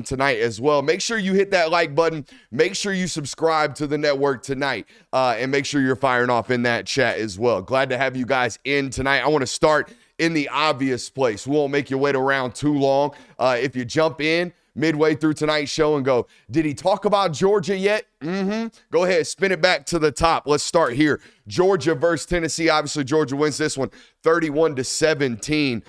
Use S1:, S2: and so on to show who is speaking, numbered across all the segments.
S1: tonight as well. Make sure you hit that like button. Make sure you subscribe to the network tonight, and make sure you're firing off in that chat as well. Glad to have you guys in tonight. I want to start in the obvious place. We won't make you wait around too long. If you jump in midway through tonight's show and go, did he talk about Georgia yet? Go ahead, spin it back to the top. Let's start here. Georgia versus Tennessee. Obviously, Georgia wins this one 31-17.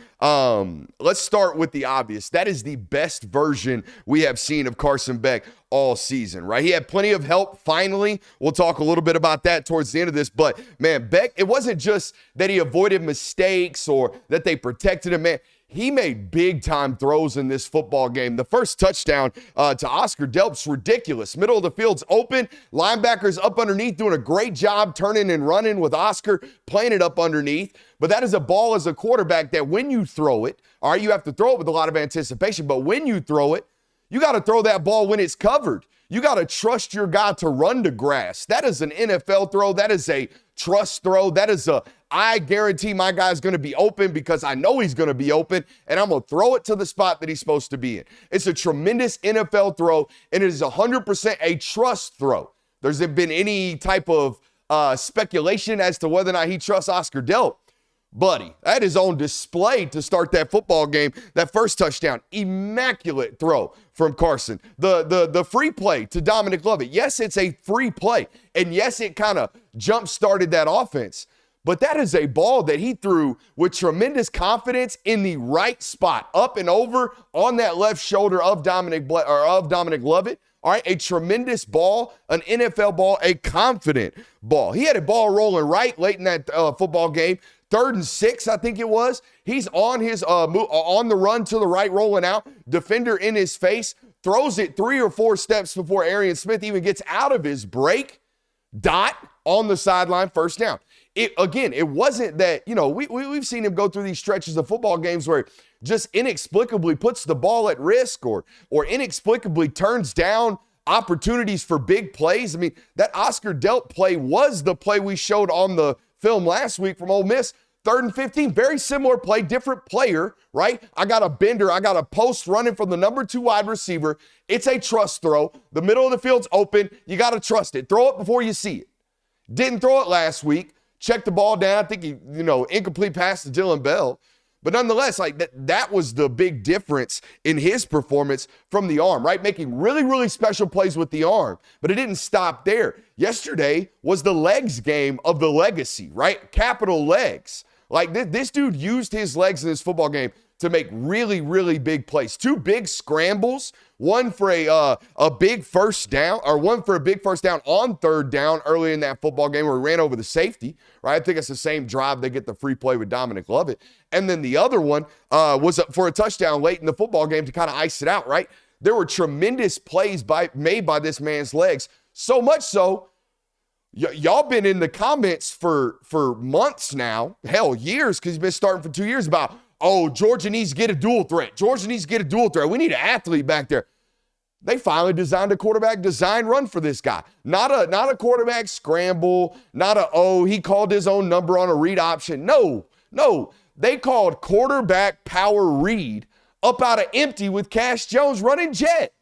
S1: Let's start with the obvious. That is the best version we have seen of Carson Beck all season, right? He had plenty of help finally. We'll talk a little bit about that towards the end of this. But, man, Beck, it wasn't just that he avoided mistakes or that they protected him, man. He made big-time throws in this football game. The first touchdown to Oscar Delp's ridiculous. Middle of the field's open. Linebackers up underneath doing a great job turning and running with Oscar, playing it up underneath. But that is a ball as a quarterback that when you throw it, all right, you have to throw it with a lot of anticipation. But when you throw it, you got to throw that ball when it's covered. You got to trust your guy to run to grass. That is an NFL throw. That is a trust throw. That is I guarantee my guy's going to be open because I know he's going to be open, and I'm going to throw it to the spot that he's supposed to be in. It's a tremendous NFL throw, and it is 100% a trust throw. There's been any type of speculation as to whether or not he trusts Oscar Delp. Buddy, that is on display to start that football game. That first touchdown, immaculate throw from Carson. The free play to Dominic Lovett. Yes, it's a free play, and yes, it kind of jump-started that offense. But that is a ball that he threw with tremendous confidence in the right spot, up and over on that left shoulder of Dominic Lovett. All right, a tremendous ball, an NFL ball, a confident ball. He had a ball rolling right late in that football game. 3rd and 6, I think it was. He's on his on the run to the right, rolling out. Defender in his face, throws it 3 or 4 steps before Arian Smith even gets out of his break. Dot on the sideline, first down. It wasn't that, we've seen him go through these stretches of football games where just inexplicably puts the ball at risk or inexplicably turns down opportunities for big plays. I mean, that Oscar Delp play was the play we showed on the film last week from Ole Miss. 3rd and 15, very similar play, different player, right? I got a bender, I got a post running from the number 2 wide receiver. It's a trust throw. The middle of the field's open. You got to trust it. Throw it before you see it. Didn't throw it last week. Checked the ball down. I think he, incomplete pass to Dylan Bell. But nonetheless, like that was the big difference in his performance from the arm, right? Making really, really special plays with the arm. But it didn't stop there. Yesterday was the legs game of the legacy, right? Capital legs. Like this dude used his legs in this football game to make really, really big plays. 2 big scrambles, one for a big first down, or one for a big first down on 3rd down early in that football game where he ran over the safety, right? I think it's the same drive they get the free play with Dominic Lovett. And then the other one was for a touchdown late in the football game to kind of ice it out, right? There were tremendous plays made by this man's legs, so much so, y'all been in the comments for months now, hell, years, because he's been starting for 2 years about, oh, Georgia needs to get a dual threat. Georgia needs to get a dual threat. We need an athlete back there. They finally designed a quarterback design run for this guy. Not a quarterback scramble, he called his own number on a read option. No. They called quarterback power read up out of empty with Cash Jones running jet.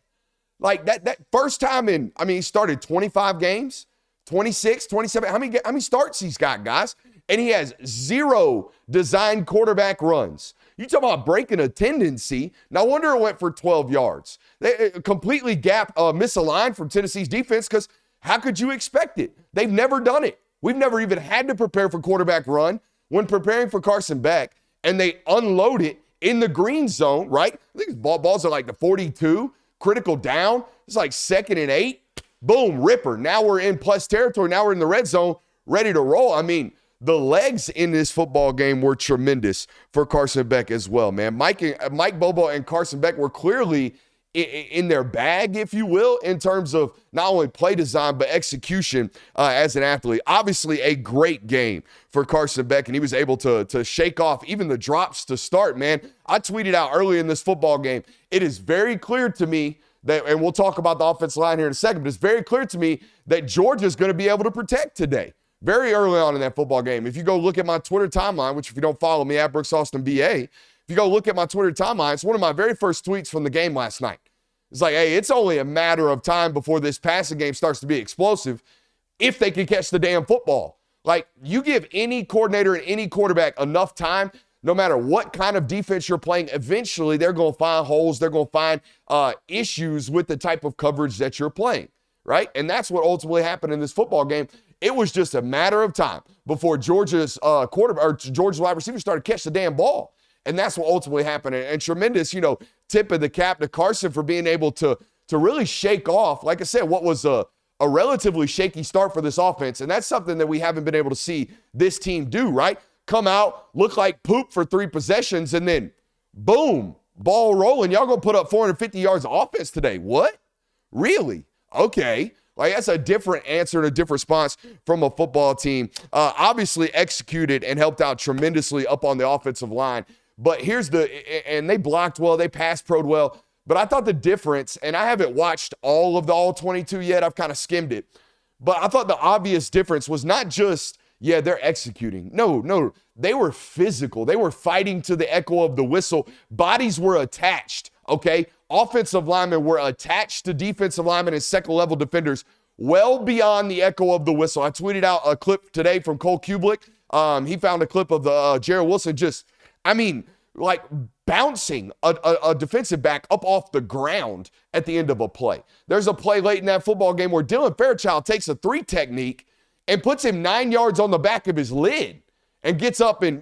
S1: Like that first time he started 25 games, 26, 27. How many starts he's got, guys? And he has 0 designed quarterback runs. You talk about breaking a tendency. No wonder it went for 12 yards. They completely misaligned from Tennessee's defense because how could you expect it? They've never done it. We've never even had to prepare for quarterback run when preparing for Carson Beck, and they unload it in the green zone, right? I think balls are like the 42, critical down. It's like 2nd and 8. Boom, ripper. Now we're in plus territory. Now we're in the red zone, ready to roll. I mean, the legs in this football game were tremendous for Carson Beck as well, man. Mike Bobo and Carson Beck were clearly in their bag, if you will, in terms of not only play design, but execution as an athlete. Obviously, a great game for Carson Beck, and he was able to shake off even the drops to start, man. I tweeted out early in this football game, it is very clear to me that, and we'll talk about the offensive line here in a second, but it's very clear to me that Georgia's going to be able to protect today. Very early on in that football game. If you go look at my Twitter timeline, which if you don't follow me, at Brooks Austin BA, if you go look at my Twitter timeline, it's one of my very first tweets from the game last night. It's like, hey, it's only a matter of time before this passing game starts to be explosive if they can catch the damn football. Like, you give any coordinator and any quarterback enough time, no matter what kind of defense you're playing, eventually they're going to find holes. They're going to find issues with the type of coverage that you're playing, right? And that's what ultimately happened in this football game. It was just a matter of time before Georgia's quarterback or Georgia's wide receiver started to catch the damn ball. And that's what ultimately happened. And tremendous, tip of the cap to Carson for being able to really shake off, like I said, what was a relatively shaky start for this offense. And that's something that we haven't been able to see this team do, right? Come out, look like poop for 3 possessions, and then boom, ball rolling. Y'all gonna put up 450 yards of offense today. What? Really? Okay. Like, that's a different answer and a different response from a football team. Obviously executed and helped out tremendously up on the offensive line. But and they blocked well, they pass pro'd well. But I thought the difference, and I haven't watched all of the all 22 yet, I've kind of skimmed it. But I thought the obvious difference was not just, yeah, they're executing. No, they were physical. They were fighting to the echo of the whistle. Bodies were attached, okay? Offensive linemen were attached to defensive linemen and second-level defenders well beyond the echo of the whistle. I tweeted out a clip today from Cole Kubelik. He found a clip of the Jarrett Wilson like bouncing a defensive back up off the ground at the end of a play. There's a play late in that football game where Dylan Fairchild takes a 3 technique and puts him 9 yards on the back of his lid and gets up and,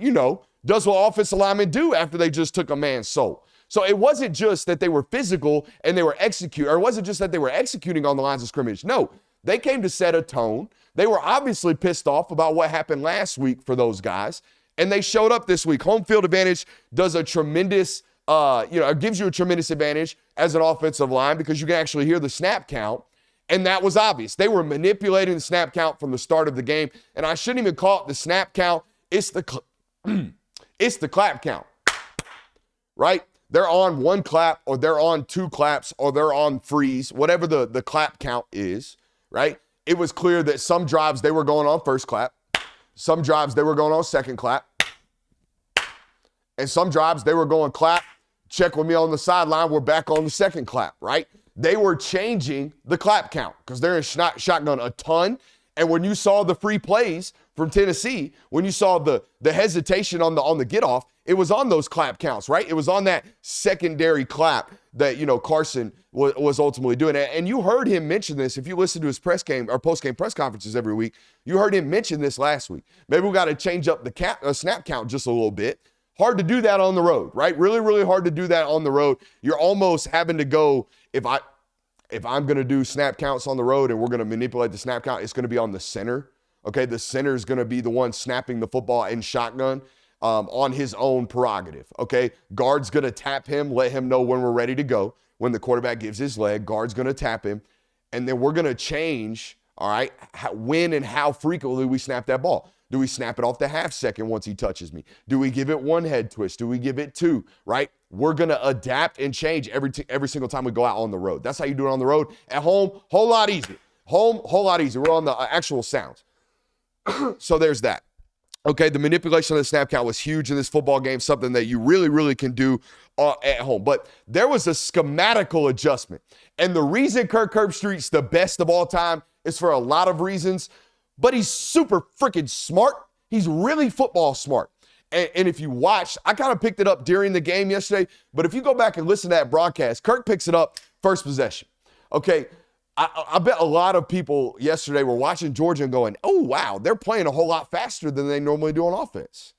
S1: does what offensive linemen do after they just took a man's soul. So it wasn't just that they were physical and they were it wasn't just that they were executing on the lines of scrimmage. No, they came to set a tone. They were obviously pissed off about what happened last week for those guys. And they showed up this week. Home field advantage does a tremendous, it gives you a tremendous advantage as an offensive line because you can actually hear the snap count. And that was obvious. They were manipulating the snap count from the start of the game. And I shouldn't even call it the snap count. It's the clap count, right? They're on 1 clap or they're on 2 claps or they're on freeze, whatever the clap count is, right? It was clear that some drives they were going on first clap. Some drives, they were going on second clap. And some drives, they were going clap, check with me on the sideline, we're back on the second clap, right? They were changing the clap count because they're in shotgun a ton. And when you saw the free plays from Tennessee, when you saw the hesitation on the get-off, it was on those clap counts, right? It was on that secondary clap that, Carson was ultimately doing. And you heard him mention this. If you listen to his post-game press conferences every week, you heard him mention this last week. Maybe we got to change up the snap count just a little bit. Hard to do that on the road, right? Really, really hard to do that on the road. You're almost having to go, if I'm going to do snap counts on the road and we're going to manipulate the snap count, it's going to be on the center, okay? The center is going to be the one snapping the football in shotgun on his own prerogative, okay? Guard's going to tap him, let him know when we're ready to go. When the quarterback gives his leg, guard's going to tap him, and then we're going to change, all right, when and how frequently we snap that ball. Do we snap it off the half second once he touches me? Do we give it 1 head twist? Do we give it 2, right? We're going to adapt and change every single time we go out on the road. That's how you do it on the road. At home, whole lot easier. Whole lot easier. We're on the actual sounds. So there's that. Okay, the manipulation of the snap count was huge in this football game, something that you really, really can do at home. But there was a schematical adjustment. And the reason Kirk Herbstreit's the best of all time is for a lot of reasons, but he's super freaking smart. He's really football smart. And if you watch, I kind of picked it up during the game yesterday, but if you go back and listen to that broadcast, Kirk picks it up first possession. Okay, I bet a lot of people yesterday were watching Georgia and going, oh, wow, they're playing a whole lot faster than they normally do on offense.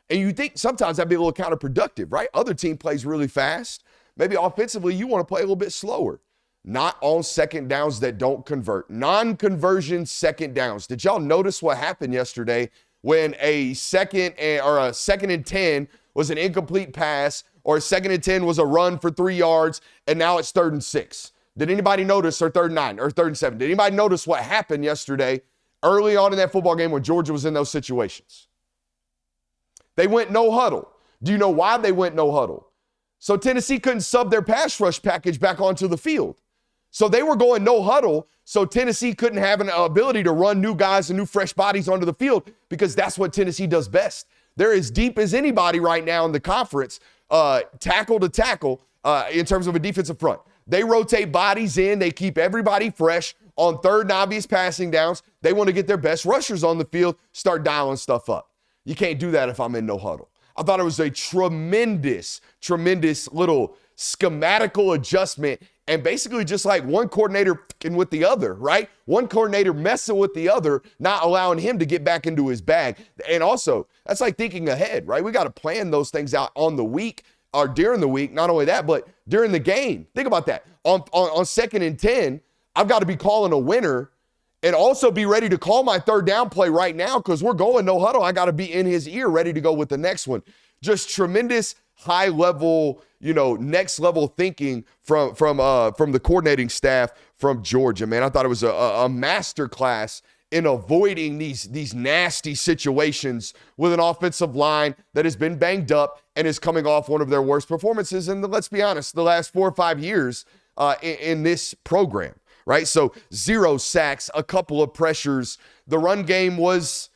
S1: And you think sometimes that'd be a little counterproductive, right? Other team plays really fast. Maybe offensively, you want to play a little bit slower. Not on second downs that don't convert. Non-conversion second downs. Did y'all notice what happened yesterday when a second and 10 was an incomplete pass or a 2nd and 10 was a run for 3 yards and now it's 3rd and 6? Did anybody notice, or 3rd and 9, or 3rd and 7? Did anybody notice what happened yesterday early on in that football game when Georgia was in those situations? They went no huddle. Do you know why they went no huddle? So Tennessee couldn't sub their pass rush package back onto the field. So they were going no huddle, so Tennessee couldn't have an ability to run new guys and new fresh bodies onto the field because that's what Tennessee does best. They're as deep as anybody right now in the conference, tackle to tackle, in terms of a defensive front. They rotate bodies in. They keep everybody fresh on third and obvious passing downs. They want to get their best rushers on the field, start dialing stuff up. You can't do that if I'm in no huddle. I thought it was a tremendous little schematical adjustment, and basically just like one coordinator f***ing with the other, right? One coordinator messing with the other, not allowing him to get back into his bag. And also, that's like thinking ahead, right? We got to plan those things out on the week or during the week. Not only that, but during the game. Think about that. On 2nd and 10, I've got to be calling a winner and also be ready to call my third down play right now because we're going no huddle. I got to be in his ear ready to go with the next one. Just tremendous high level, next level thinking from the coordinating staff from Georgia, man. I thought it was a master class in avoiding these nasty situations with an offensive line that has been banged up and is coming off one of their worst performances in let's be honest, the last 4 or 5 years in this program, right? So 0 sacks, a couple of pressures. The run game was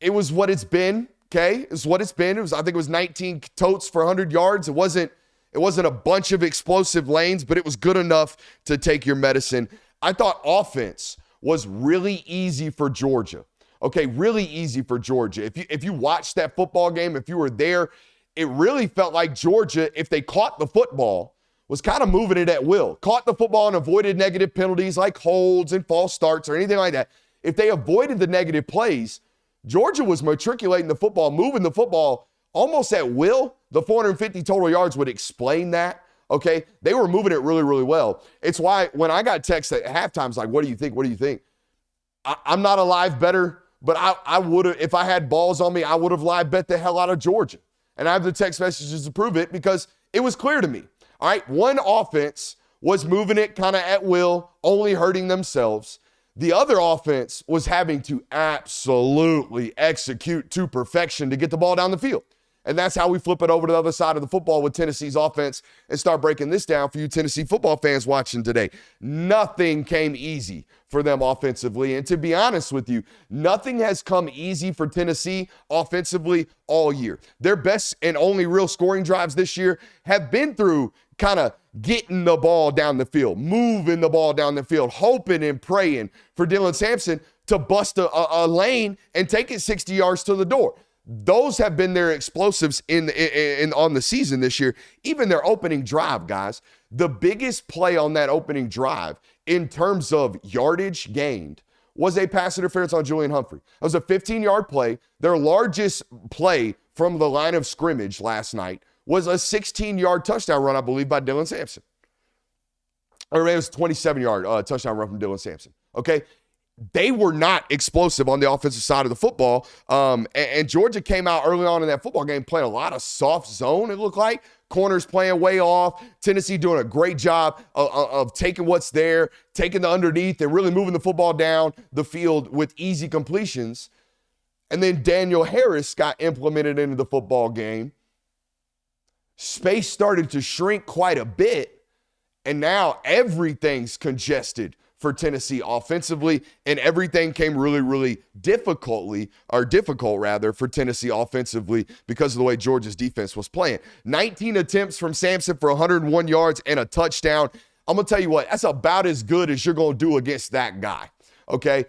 S1: what it's been. Okay, is what it's been. I think it was 19 totes for 100 yards. It wasn't a bunch of explosive lanes, but it was good enough to take your medicine. I thought offense was really easy for Georgia. Okay, really easy for Georgia. If you watched that football game, if you were there, it really felt like Georgia, if they caught the football, was kind of moving it at will. Caught the football and avoided negative penalties like holds and false starts or anything like that. If they avoided the negative plays, Georgia was matriculating the football, moving the football almost at will. The 450 total yards would explain that, okay? They were moving it really, really well. It's why when I got texts at halftime, it's like, what do you think? What do you think? I'm not a live better, but I would have, if I had balls on me, I would have live bet the hell out of Georgia. And I have the text messages to prove it because it was clear to me, all right? One offense was moving it kind of at will, only hurting themselves. The other offense was having to absolutely execute to perfection to get the ball down the field. And that's how we flip it over to the other side of the football with Tennessee's offense and start breaking this down for you Tennessee football fans watching today. Nothing came easy for them offensively. And to be honest with you, nothing has come easy for Tennessee offensively all year. Their best and only real scoring drives this year have been through kind of getting the ball down the field, moving the ball down the field, hoping and praying for Dylan Sampson to bust a lane and take it 60 yards to the door. Those have been their explosives on the season this year. Even their opening drive, guys, the biggest play on that opening drive in terms of yardage gained was a pass interference on Julian Humphrey. It was a 15-yard play. Their largest play from the line of scrimmage last night was a 16-yard touchdown run, I believe, by Dylan Sampson. Or it was a 27-yard touchdown run from Dylan Sampson, okay? They were not explosive on the offensive side of the football, and Georgia came out early on in that football game playing a lot of soft zone, it looked like. Corners playing way off. Tennessee doing a great job of taking what's there, taking the underneath, and really moving the football down the field with easy completions. And then Daniel Harris got implemented into the football game. Space started to shrink quite a bit, and now everything's congested for Tennessee offensively, and everything came really, really difficult for Tennessee offensively because of the way Georgia's defense was playing. 19 attempts from Sampson for 101 yards and a touchdown. I'm going to tell you what, that's about as good as you're going to do against that guy, okay?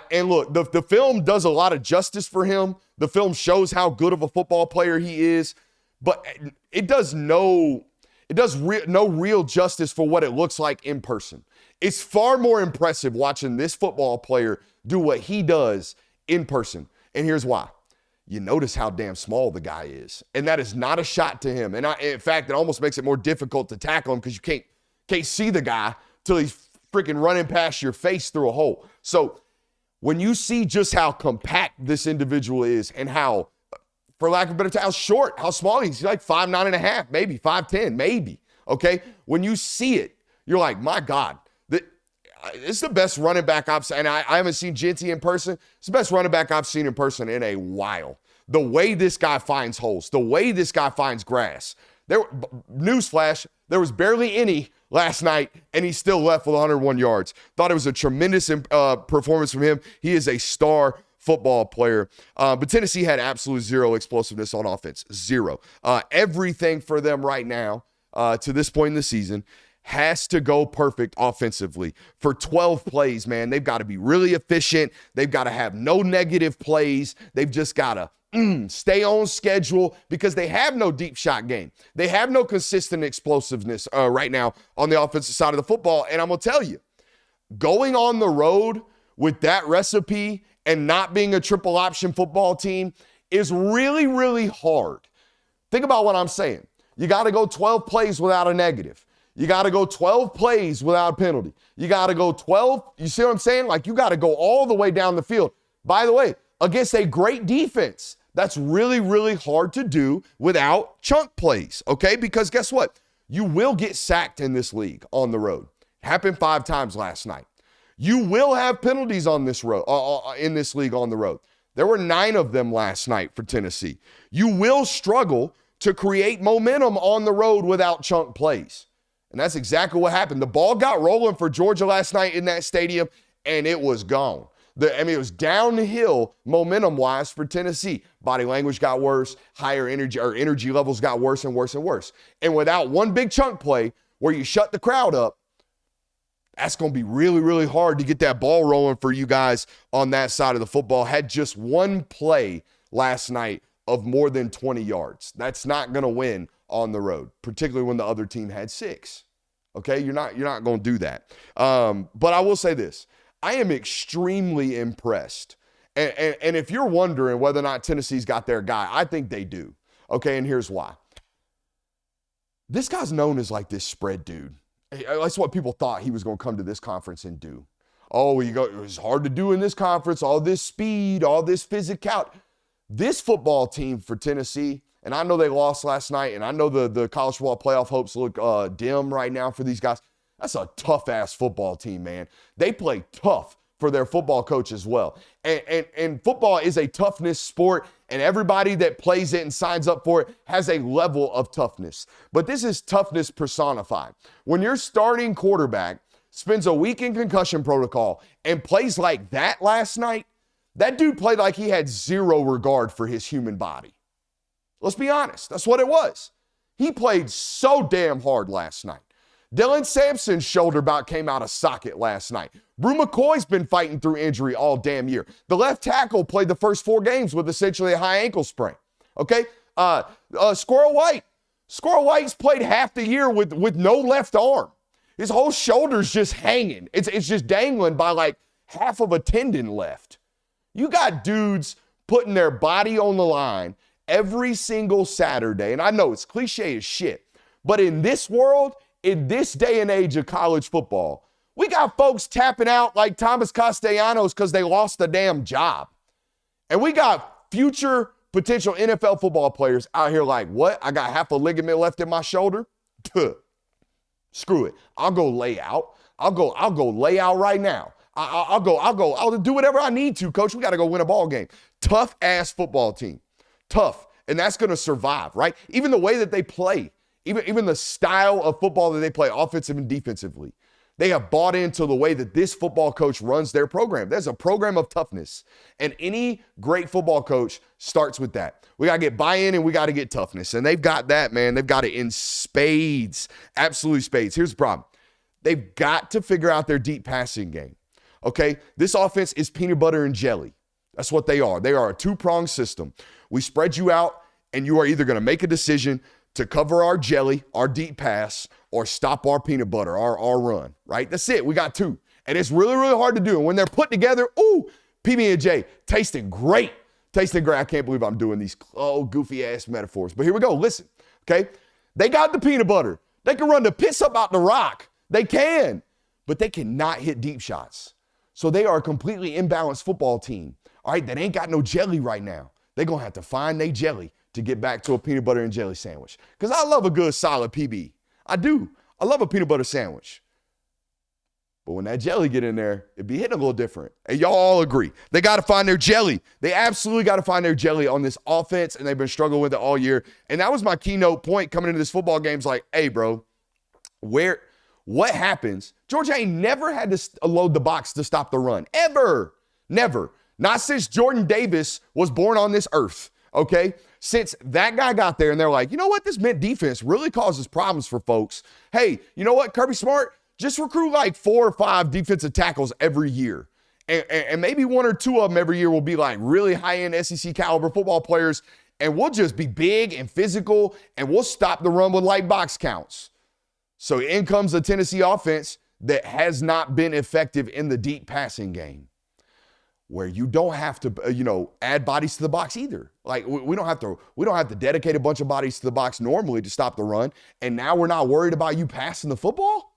S1: And look, the film does a lot of justice for him. The film shows how good of a football player he is, but it does no real justice for what it looks like in person. It's far more impressive watching this football player do what he does in person. And here's why. You notice how damn small the guy is. And that is not a shot to him. And in fact, it almost makes it more difficult to tackle him because you can't see the guy till he's freaking running past your face through a hole. So when you see just how compact this individual is and how, for lack of a better term, how short, how small he's like 5'9.5", maybe 5'10", maybe, okay? When you see it, you're like, my God, it's the best running back I've seen. And I haven't seen Genty in person. It's the best running back I've seen in person in a while. The way this guy finds holes, the way this guy finds grass. Newsflash, there was barely any last night, and he still left with 101 yards. Thought it was a tremendous performance from him. He is a star football player. But Tennessee had absolute zero explosiveness on offense. Zero. Everything for them right now, to this point in the season, has to go perfect offensively. For 12 plays, man, they've got to be really efficient. They've got to have no negative plays. They've just got to stay on schedule because they have no deep shot game. They have no consistent explosiveness right now on the offensive side of the football. And I'm going to tell you, going on the road with that recipe and not being a triple option football team is really, really hard. Think about what I'm saying. You got to go 12 plays without a negative. You got to go 12 plays without a penalty. You got to go 12. You see what I'm saying? Like, you got to go all the way down the field. By the way, against a great defense, that's really, really hard to do without chunk plays, okay? Because guess what? You will get sacked in this league on the road. Happened 5 times last night. You will have penalties on this road, in this league on the road. There were 9 of them last night for Tennessee. You will struggle to create momentum on the road without chunk plays. And that's exactly what happened. The ball got rolling for Georgia last night in that stadium, and it was gone. It was downhill momentum-wise for Tennessee. Body language got worse, energy levels got worse and worse and worse. And without one big chunk play where you shut the crowd up, that's going to be really, really hard to get that ball rolling for you guys on that side of the football. Had just one play last night of more than 20 yards. That's not going to win on the road, particularly when the other team had 6. Okay, you're not going to do that. But I will say this. I am extremely impressed. And if you're wondering whether or not Tennessee's got their guy, I think they do. Okay, and here's why. This guy's known as like this spread dude. That's what people thought he was going to come to this conference and do. Oh, it was hard to do in this conference, all this speed, all this physicality. This football team for Tennessee, and I know they lost last night, and I know the college football playoff hopes look dim right now for these guys. That's a tough-ass football team, man. They play tough for their football coach as well. And football is a toughness sport, and everybody that plays it and signs up for it has a level of toughness. But this is toughness personified. When your starting quarterback spends a week in concussion protocol and plays like that last night, that dude played like he had zero regard for his human body. Let's be honest. That's what it was. He played so damn hard last night. Dylan Sampson's shoulder about came out of socket last night. Brew McCoy's been fighting through injury all damn year. The left tackle played the first 4 games with essentially a high ankle sprain. Okay? Squirrel White. Squirrel White's played half the year with no left arm. His whole shoulder's just hanging. It's just dangling by like half of a tendon left. You got dudes putting their body on the line every single Saturday. And I know it's cliche as shit, but in this world, in this day and age of college football, we got folks tapping out like Thomas Castellanos because they lost the damn job. And we got future potential NFL football players out here like, what? I got half a ligament left in my shoulder? Screw it. I'll go lay out. I'll go lay out right now. I'll do whatever I need to, coach. We got to go win a ball game. Tough ass football team. Tough. And that's going to survive, right? Even the way that they play, even the style of football that they play, offensive and defensively, they have bought into the way that this football coach runs their program. There's a program of toughness. And any great football coach starts with that. We got to get buy-in and we got to get toughness. And they've got that, man. They've got it in spades, absolute spades. Here's the problem. They've got to figure out their deep passing game. Okay? This offense is peanut butter and jelly. That's what they are. They are a 2-pronged system. We spread you out, and you are either going to make a decision to cover our jelly, our deep pass, or stop our peanut butter, our run, right? That's it. We got 2. And it's really, really hard to do. And when they're put together, ooh, PB&J, tasting great. Tasting great. I can't believe I'm doing these goofy-ass metaphors. But here we go. Listen, okay? They got the peanut butter. They can run the piss up out the rock. They can. But they cannot hit deep shots. So they are a completely imbalanced football team, all right, that ain't got no jelly right now. They're going to have to find their jelly to get back to a peanut butter and jelly sandwich. Because I love a good, solid PB. I do. I love a peanut butter sandwich. But when that jelly get in there, it'd be hitting a little different. And y'all all agree. They got to find their jelly. They absolutely got to find their jelly on this offense, and they've been struggling with it all year. And that was my keynote point coming into this football game. Is like, hey, bro, what happens? Georgia ain't never had to load the box to stop the run. Ever. Never. Not since Jordan Davis was born on this earth. Okay? Since that guy got there and they're like, you know what? This mint defense really causes problems for folks. Hey, you know what, Kirby Smart? Just recruit like 4 or 5 defensive tackles every year. And maybe 1 or 2 of them every year will be like really high-end SEC caliber football players. And we'll just be big and physical, and we'll stop the run with light box counts. So in comes a Tennessee offense that has not been effective in the deep passing game, where you don't have to, add bodies to the box either. Like we don't have to dedicate a bunch of bodies to the box normally to stop the run. And now we're not worried about you passing the football.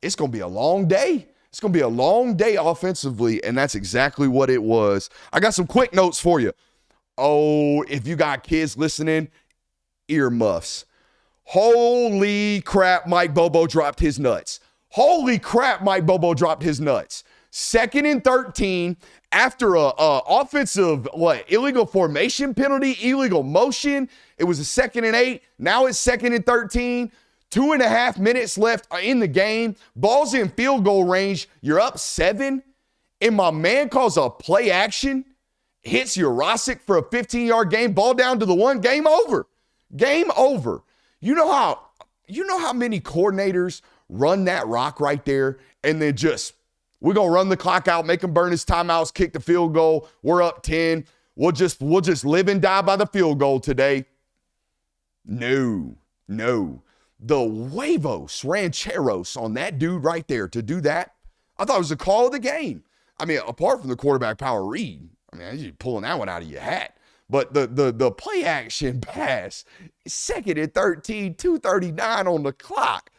S1: It's going to be a long day. It's going to be a long day offensively, and that's exactly what it was. I got some quick notes for you. Oh, if you got kids listening, earmuffs. Holy crap, Mike Bobo dropped his nuts. Holy crap, Mike Bobo dropped his nuts. 2nd and 13 after a offensive, illegal formation penalty, illegal motion. It was a 2nd and 8. Now it's 2nd and 13. 2.5 minutes left in the game. Ball's in field goal range. You're up 7. And my man calls a play action. Hits Jurasic for a 15-yard gain. Ball down to the 1. Game over. Game over. You know how many coordinators run that rock right there and then we're going to run the clock out, make him burn his timeouts, kick the field goal. We're up 10. We'll just live and die by the field goal today. No. The huevos rancheros on that dude right there to do that, I thought it was a call of the game. I mean, apart from the quarterback power read, I mean, you're pulling that one out of your hat. But the play action pass, 2nd and 13, 2:39 on the clock.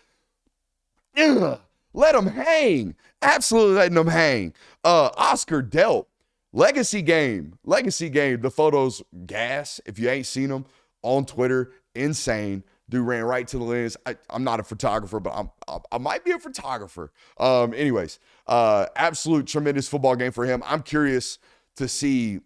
S1: Ugh, let them hang. Absolutely letting them hang. Oscar Delp, legacy game. The photos, gas. If you ain't seen them on Twitter, insane. Dude ran right to the lens. I'm not a photographer, but I might be a photographer. Anyways, absolute tremendous football game for him. I'm curious to see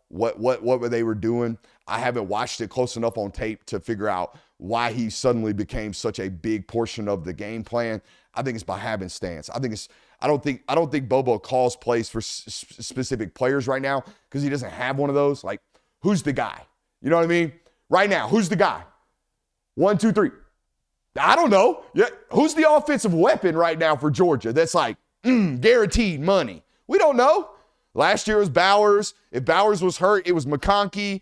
S1: what they were doing. I haven't watched it close enough on tape to figure out why he suddenly became such a big portion of the game plan. I think it's by happenstance. I don't think Bobo calls plays for specific players right now because he doesn't have one of those. Like, who's the guy? You know what I mean? Right now, who's the guy? 1, 2, 3. I don't know. Yeah, who's the offensive weapon right now for Georgia that's like guaranteed money? We don't know. Last year was Bowers. If Bowers was hurt, it was McConkey.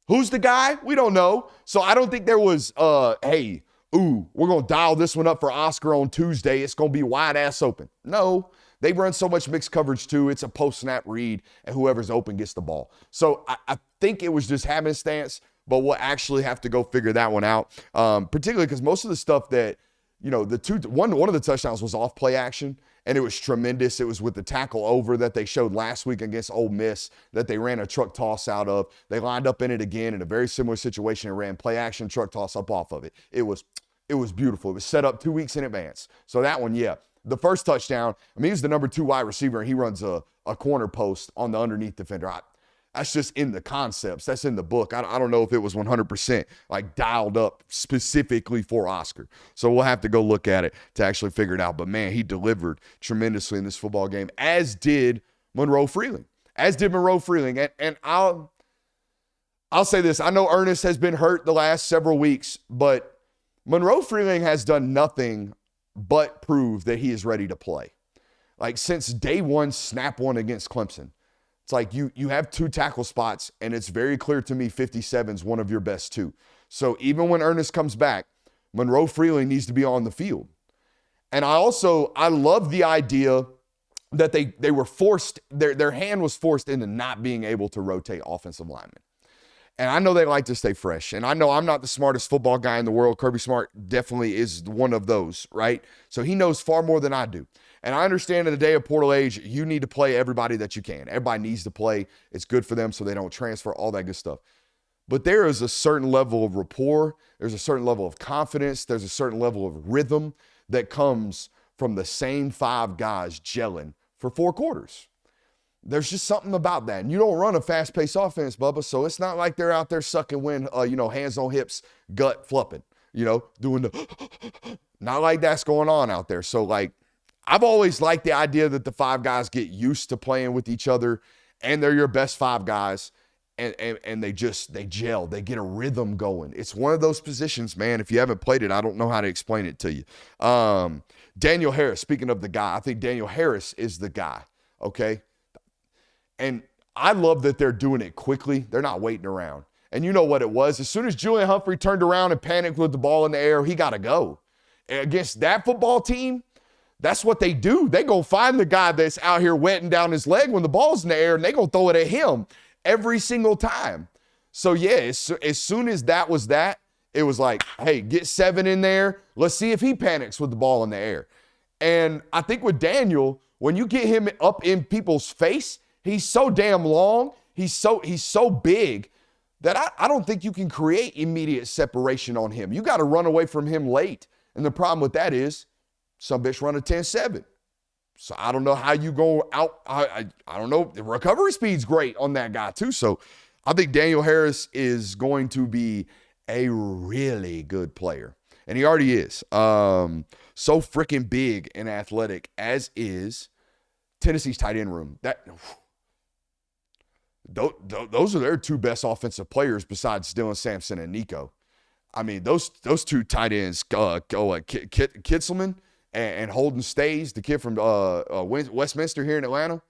S1: Who's the guy? We don't know. So I don't think there was, we're going to dial this one up for Oscar on Tuesday. It's going to be wide ass open. No, they run so much mixed coverage too. It's a post-snap read, and whoever's open gets the ball. So I think it was just happenstance, but we'll actually have to go figure that one out, particularly because most of the stuff that, one of the touchdowns was off play action, and it was tremendous. It was with the tackle over that they showed last week against Ole Miss that they ran a truck toss out of. They lined up in it again in a very similar situation and ran play action truck toss up off of it. It was beautiful. It was set up 2 weeks in advance. So that one, yeah. The first touchdown, he was the number 2 wide receiver, and he runs a corner post on the underneath defender. That's just in the concepts. That's in the book. I don't know if it was 100% like dialed up specifically for Oscar. So we'll have to go look at it to actually figure it out. But, man, he delivered tremendously in this football game, as did Monroe Freeling. And I'll say this. I know Ernest has been hurt the last several weeks, but Monroe Freeling has done nothing but prove that he is ready to play. Like, since day one, snap one against Clemson. It's like you have 2 tackle spots, and it's very clear to me 57's one of your best 2. So even when Ernest comes back, Monroe Freeling needs to be on the field. And I love the idea that they were forced, their hand was forced into not being able to rotate offensive linemen. And I know they like to stay fresh. And I know I'm not the smartest football guy in the world. Kirby Smart definitely is one of those, right? So he knows far more than I do. And I understand in the day of portal age, you need to play everybody that you can. Everybody needs to play. It's good for them so they don't transfer, all that good stuff. But there is a certain level of rapport. There's a certain level of confidence. There's a certain level of rhythm that comes from the same 5 guys gelling for 4 quarters. There's just something about that. And you don't run a fast-paced offense, Bubba, so it's not like they're out there sucking wind, hands on hips, gut flupping, doing the not like that's going on out there. So, I've always liked the idea that the 5 guys get used to playing with each other, and they're your best 5 guys, and they gel. They get a rhythm going. It's one of those positions, man. If you haven't played it, I don't know how to explain it to you. Daniel Harris, speaking of the guy, I think Daniel Harris is the guy, okay? And I love that they're doing it quickly. They're not waiting around. And you know what it was? As soon as Julian Humphrey turned around and panicked with the ball in the air, he got to go. And against that football team, that's what they do. They go find the guy that's out here wetting down his leg when the ball's in the air, and they go throw it at him every single time. So, yeah, as soon as that was that, it was like, hey, get 7 in there. Let's see if he panics with the ball in the air. And I think with Daniel, when you get him up in people's face, he's so damn long, he's so big that I don't think you can create immediate separation on him. You got to run away from him late. And the problem with that is some bitch run a 10-7. So I don't know how you go out. I don't know. The recovery speed's great on that guy too. So I think Daniel Harris is going to be a really good player. And he already is. So freaking big and athletic, as is Tennessee's tight end room. Those are their 2 best offensive players besides Dylan Sampson and Nico. I mean, those 2 tight ends, Kitselman and Holden Stays, the kid from Westminster here in Atlanta.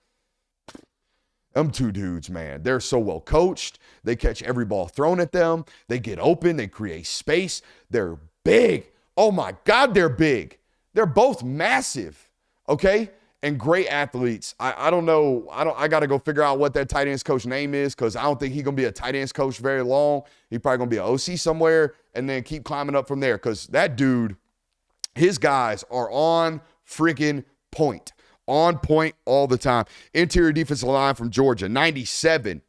S1: Them 2 dudes, man, they're so well coached. They catch every ball thrown at them. They get open. They create space. They're big. Oh, my God, they're big. They're both massive, okay? And great athletes. I don't know. I got to go figure out what that tight ends coach name is because I don't think he's going to be a tight ends coach very long. He's probably going to be an OC somewhere and then keep climbing up from there because that dude, his guys are on freaking point. On point all the time. Interior defensive line from Georgia, 97.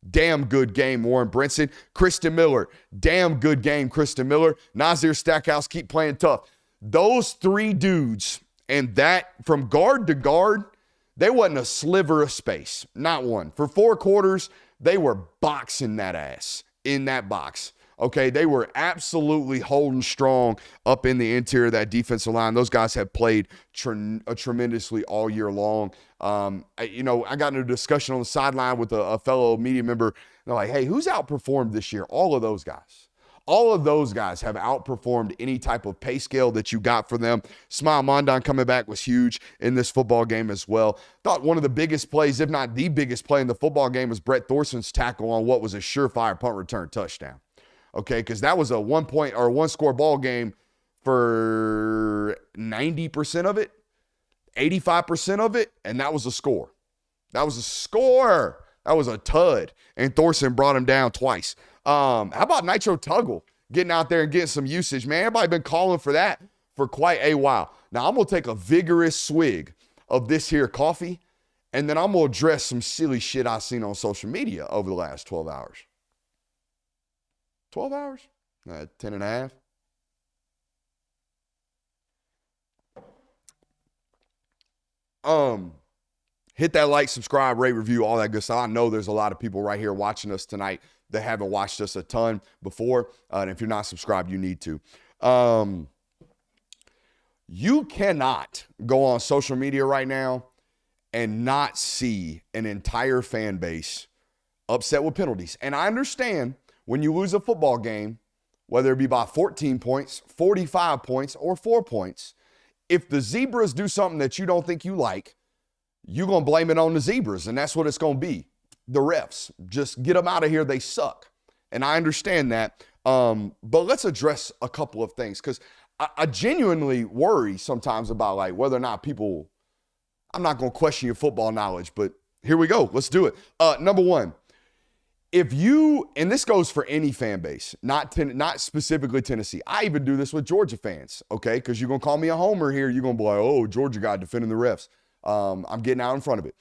S1: Damn good game, Warren Brinson. Kristen Miller, damn good game, Kristen Miller. Nazir Stackhouse, keep playing tough. Those 3 dudes, and that from guard to guard, there wasn't a sliver of space. Not one. For 4 quarters, they were boxing that ass in that box. Okay, they were absolutely holding strong up in the interior of that defensive line. Those guys have played tremendously all year long. I got into a discussion on the sideline with a fellow media member. They're like, hey, who's outperformed this year? All of those guys. All of those guys have outperformed any type of pay scale that you got for them. Smile Mondon coming back was huge in this football game as well. Thought one of the biggest plays, if not the biggest play in the football game, was Brett Thorson's tackle on what was a surefire punt return touchdown. Okay, because that was a 1-point or 1-score ball game for 90% of it, 85% of it, and that was a score. That was a score. That was a tud, and Thorson brought him down twice. How about Nitro Tuggle getting out there and getting some usage, man? Everybody been calling for that for quite a while. Now, I'm going to take a vigorous swig of this here coffee, and then I'm going to address some silly shit I've seen on social media over the last 12 hours. 12 hours? 10 and a half. Hit that like, subscribe, rate, review, all that good stuff. I know there's a lot of people right here watching us tonight that haven't watched us a ton before. And if you're not subscribed, you need to. You cannot go on social media right now and not see an entire fan base upset with penalties. And I understand when you lose a football game, whether it be by 14 points, 45 points, or 4 points, if the Zebras do something that you don't think you like, you're going to blame it on the Zebras, and that's what it's going to be. The refs. Just get them out of here. They suck. And I understand that. But let's address a couple of things because I genuinely worry sometimes about like whether or not people, I'm not going to question your football knowledge, but here we go. Let's do it. Number one, if you, and this goes for any fan base, not specifically Tennessee. I even do this with Georgia fans, okay? Because you're going to call me a homer here. You're going to be like, oh, Georgia guy defending the refs. I'm getting out in front of it.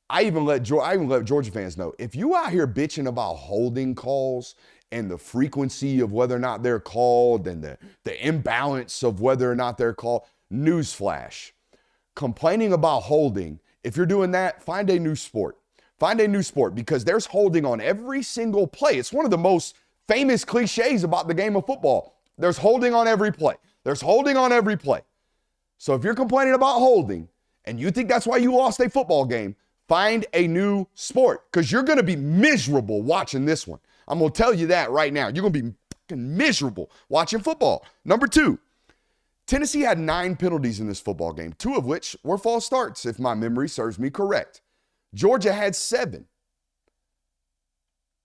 S1: I even let Georgia fans know, if you out here bitching about holding calls and the frequency of whether or not they're called and the imbalance of whether or not they're called, newsflash. Complaining about holding, if you're doing that, find a new sport. Find a new sport because there's holding on every single play. It's one of the most famous cliches about the game of football. There's holding on every play. There's holding on every play. So if you're complaining about holding and you think that's why you lost a football game, Find a new sport because you're going to be miserable watching this one. I'm going to tell you that right now. You're going to be fucking miserable watching football. Number 2, Tennessee had 9 penalties in this football game, 2 of which were false starts, if my memory serves me correct. Georgia had 7.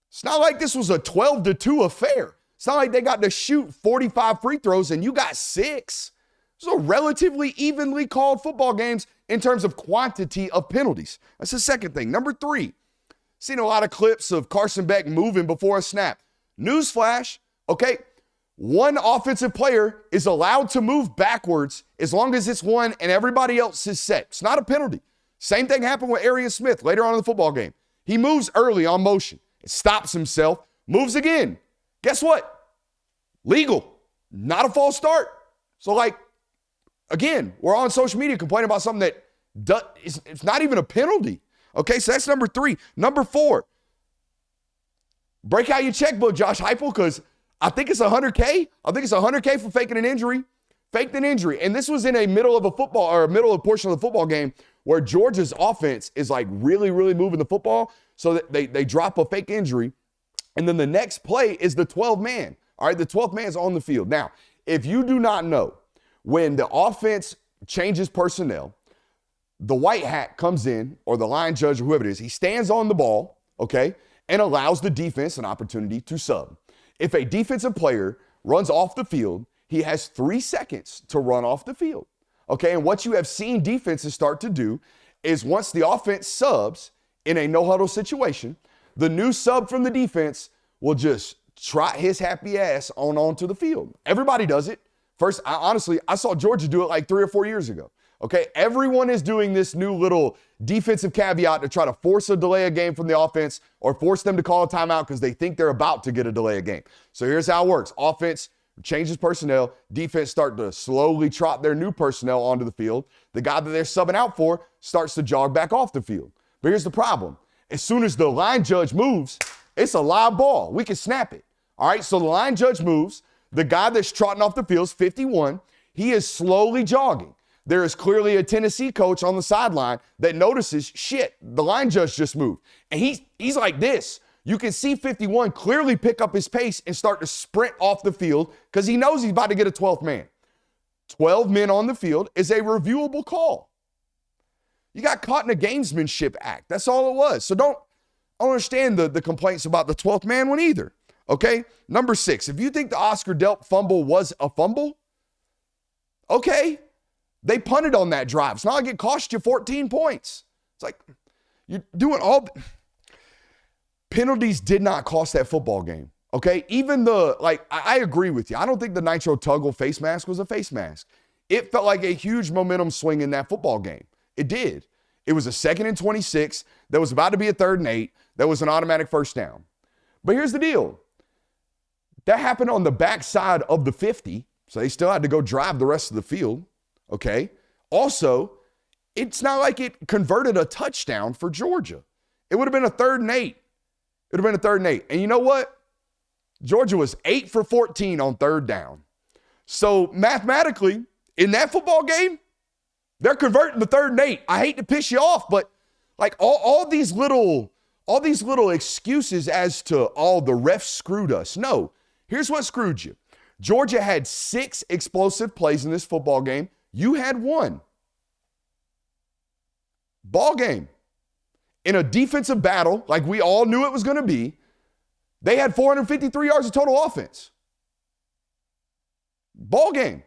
S1: It's not like this was a 12-2 affair. It's not like they got to shoot 45 free throws and you got 6. Those are relatively evenly called football games in terms of quantity of penalties. That's the second thing. Number 3, seen a lot of clips of Carson Beck moving before a snap. Newsflash, okay, one offensive player is allowed to move backwards as long as it's one and everybody else is set. It's not a penalty. Same thing happened with Arian Smith later on in the football game. He moves early on motion. It stops himself, moves again. Guess what? Legal. Not a false start. So, again, we're on social media complaining about something that it's not even a penalty. Okay, so that's number 3. Number 4, break out your checkbook, Josh Heupel, because I think it's $100K. I think it's $100K for faking an injury. Faked an injury. And this was in a middle of a portion of the football game where Georgia's offense is really, really moving the football. So that they drop a fake injury. And then the next play is the 12th man. All right, the 12th man is on the field. Now, if you do not know, when the offense changes personnel, the white hat comes in, or the line judge or whoever it is, he stands on the ball, okay, and allows the defense an opportunity to sub. If a defensive player runs off the field, he has 3 seconds to run off the field, okay? And what you have seen defenses start to do is once the offense subs in a no-huddle situation, the new sub from the defense will just trot his happy ass onto the field. Everybody does it. First, I saw Georgia do it 3 or 4 years ago. Okay, everyone is doing this new little defensive caveat to try to force a delay of game from the offense or force them to call a timeout because they think they're about to get a delay of game. So here's how it works. Offense changes personnel. Defense start to slowly trot their new personnel onto the field. The guy that they're subbing out for starts to jog back off the field. But here's the problem. As soon as the line judge moves, it's a live ball. We can snap it. All right, so the line judge moves. The guy that's trotting off the field is 51. He is slowly jogging. There is clearly a Tennessee coach on the sideline that notices, shit, the line judge just moved. And he's like this. You can see 51 clearly pick up his pace and start to sprint off the field because he knows he's about to get a 12th man. 12 men on the field is a reviewable call. You got caught in a gamesmanship act. That's all it was. So don't understand the complaints about the 12th man one either. Okay? Number 6, if you think the Oscar Delp fumble was a fumble, okay. They punted on that drive. It's not like it cost you 14 points. It's like you're doing penalties did not cost that football game. Okay? Even I agree with you. I don't think the Nitro Tuggle face mask was a face mask. It felt like a huge momentum swing in that football game. It did. It was a 2nd and 26. That was about to be a 3rd and 8. That was an automatic first down. But here's the deal. That happened on the backside of the 50, so they still had to go drive the rest of the field. Okay. Also, it's not like it converted a touchdown for Georgia. It would have been a 3rd and 8. It would have been a 3rd and 8. And you know what? Georgia was 8 for 14 on 3rd down. So mathematically, in that football game, they're converting the 3rd and 8. I hate to piss you off, but all these little excuses as to, the refs screwed us. No, here's what screwed you. Georgia had 6 explosive plays in this football game. You had 1. Ball game. In a defensive battle, like we all knew it was going to be, they had 453 yards of total offense. Ball game.